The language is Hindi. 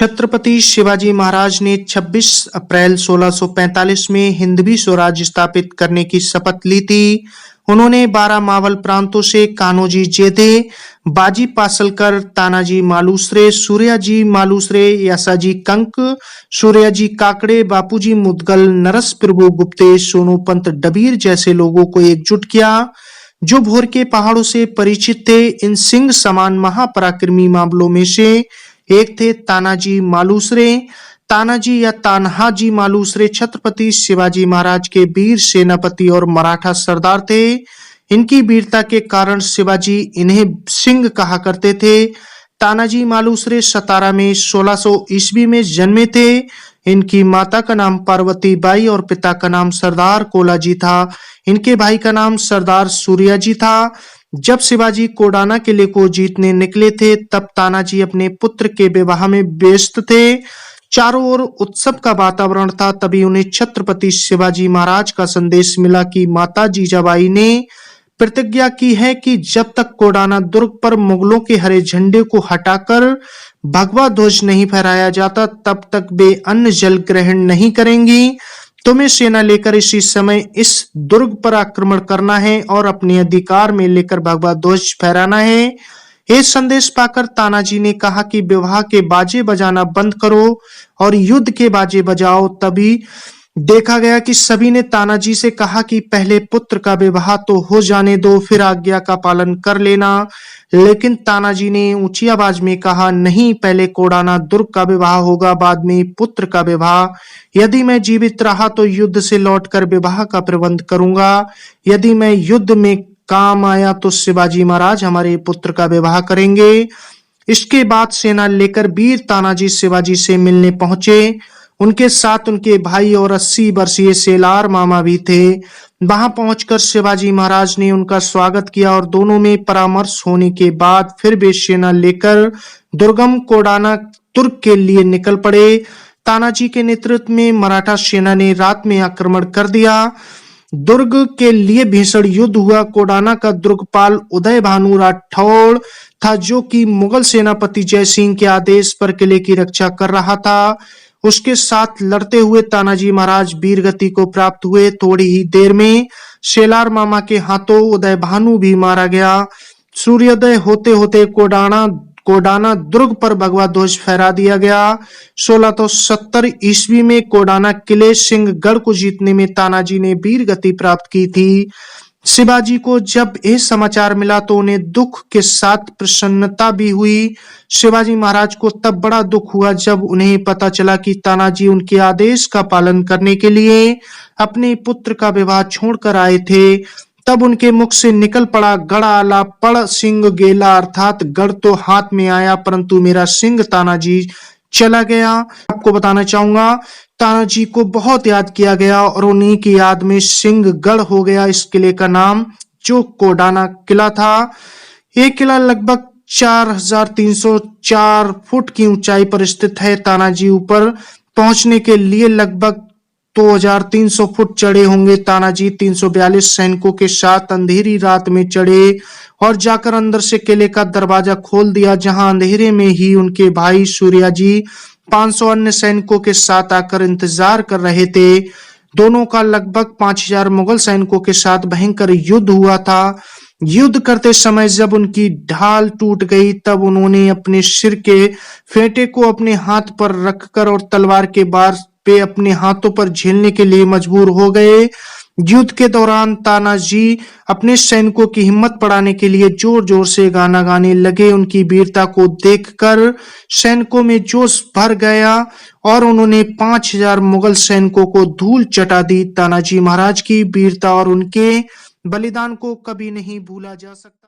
छत्रपति शिवाजी महाराज ने 26 अप्रैल 1645 में हिंदवी स्वराज स्थापित करने की शपथ ली थी। उन्होंने 12 मावल प्रांतों से कान्होजी जेधे, बाजी पासलकर, तानाजी मालुसरे, सूर्याजी मालुसरे, यासाजी कंक, सूर्याजी काकड़े, बापूजी मुदगल, नरस प्रभु गुप्ते, सोनूपंत डबीर जैसे लोगों को एकजुट किया जो भोर के पहाड़ों से परिचित थे। इन सिंह समान महापराक्रमी मामलों में से एक थे तानाजी मालुसरे। तानाजी या तान्हाजी मालुसरे छत्रपति शिवाजी महाराज के वीर सेनापति और मराठा सरदार थे। इनकी वीरता के कारण शिवाजी इन्हें सिंह कहा करते थे। तानाजी मालुसरे सतारा में 1600 ईस्वी में जन्मे थे। इनकी माता का नाम पार्वती बाई और पिता का नाम सरदार कोलाजी था। इनके भाई का नाम सरदार सूर्याजी था। जब शिवाजी कोडाना किले को जीतने निकले थे तब तानाजी अपने पुत्र के विवाह में व्यस्त थे। चारों ओर उत्सव का वातावरण था। तभी उन्हें छत्रपति शिवाजी महाराज का संदेश मिला कि माता जीजाबाई ने प्रतिज्ञा की है कि जब तक कोडाना दुर्ग पर मुगलों के हरे झंडे को हटाकर भगवा ध्वज नहीं फहराया जाता तब तक वे अन्न जल ग्रहण नहीं करेंगी। तुम्हें सेना लेकर इसी समय इस दुर्ग पर आक्रमण करना है और अपने अधिकार में लेकर भगवा ध्वज फहराना है। ये संदेश पाकर तानाजी ने कहा कि विवाह के बाजे बजाना बंद करो और युद्ध के बाजे बजाओ। तभी देखा गया कि सभी ने तानाजी से कहा कि पहले पुत्र का विवाह तो हो जाने दो, फिर आज्ञा का पालन कर लेना। लेकिन तानाजी ने ऊंची आवाज में कहा, नहीं, पहले कोडाना दुर्ग का विवाह होगा, बाद में पुत्र का विवाह। यदि मैं जीवित रहा तो युद्ध से लौटकर विवाह का प्रबंध करूंगा। यदि मैं युद्ध में काम आया तो शिवाजी महाराज हमारे पुत्र का विवाह करेंगे। इसके बाद सेना लेकर वीर तानाजी शिवाजी से मिलने पहुंचे। उनके साथ उनके भाई और 80 वर्षीय सेलार मामा भी थे। वहां पहुंचकर शिवाजी महाराज ने उनका स्वागत किया और दोनों में परामर्श होने के बाद फिर वे सेना लेकर दुर्गम कोडाना तुर्क के लिए निकल पड़े। तानाजी के नेतृत्व में मराठा सेना ने रात में आक्रमण कर दिया। दुर्ग के लिए भीषण युद्ध हुआ। कोडाना का दुर्गपाल उदय भानु राठौड़ था जो कि मुगल सेनापति जय सिंह के आदेश पर किले की रक्षा कर रहा था। उसके साथ लड़ते हुए तानाजी महाराज वीरगति को प्राप्त हुए। थोड़ी ही देर में शेलार मामा के हाथों उदय भानु भी मारा गया। सूर्योदय होते होते कोडाना दुर्ग पर भगवा ध्वज फहरा दिया गया। 1670 ईस्वी में कोडाना किले सिंहगढ़ को जीतने में तानाजी ने वीरगति प्राप्त की थी। शिवाजी को जब यह समाचार मिला तो उन्हें दुख के साथ प्रसन्नता भी हुई। शिवाजी महाराज को तब बड़ा दुख हुआ जब उन्हें पता चला कि तानाजी उनके आदेश का पालन करने के लिए अपने पुत्र का विवाह छोड़कर आए थे। तब उनके मुख से निकल पड़ा, गढ़ आला पड़ सिंह गेला, अर्थात गढ़ तो हाथ में आया परंतु मेरा सिंह तानाजी चला गया। आपको बताना चाहूंगा तानाजी को बहुत याद किया गया और उन्हीं की याद में सिंहगढ़ हो गया इस किले का नाम, जो कोडाना किला था। ये किला लगभग 4304 फुट की ऊंचाई पर स्थित है। तानाजी ऊपर पहुंचने के लिए लगभग 2300 फुट चढ़े होंगे। तानाजी 342 सैनिकों के साथ अंधेरी रात में चढ़े और जाकर अंदर से किले का दरवाजा खोल दिया, जहां अंधेरे में ही उनके भाई सूर्याजी 500 अन्य सैनिकों के साथ आकर इंतजार कर रहे थे। दोनों का लगभग 5000 मुगल सैनिकों के साथ भयंकर युद्ध हुआ था। युद्ध करते समय जब उनकी ढाल टूट गई तब उन्होंने अपने सिर के फेंटे को अपने हाथ पर रखकर और तलवार के बार पे अपने हाथों पर झेलने के लिए मजबूर हो गए। युद्ध के दौरान तानाजी अपने सैनिकों की हिम्मत बढ़ाने के लिए जोर जोर से गाना गाने लगे। उनकी वीरता को देखकर सैनिकों में जोश भर गया और उन्होंने 5000 मुगल सैनिकों को धूल चटा दी। तानाजी महाराज की वीरता और उनके बलिदान को कभी नहीं भूला जा सकता।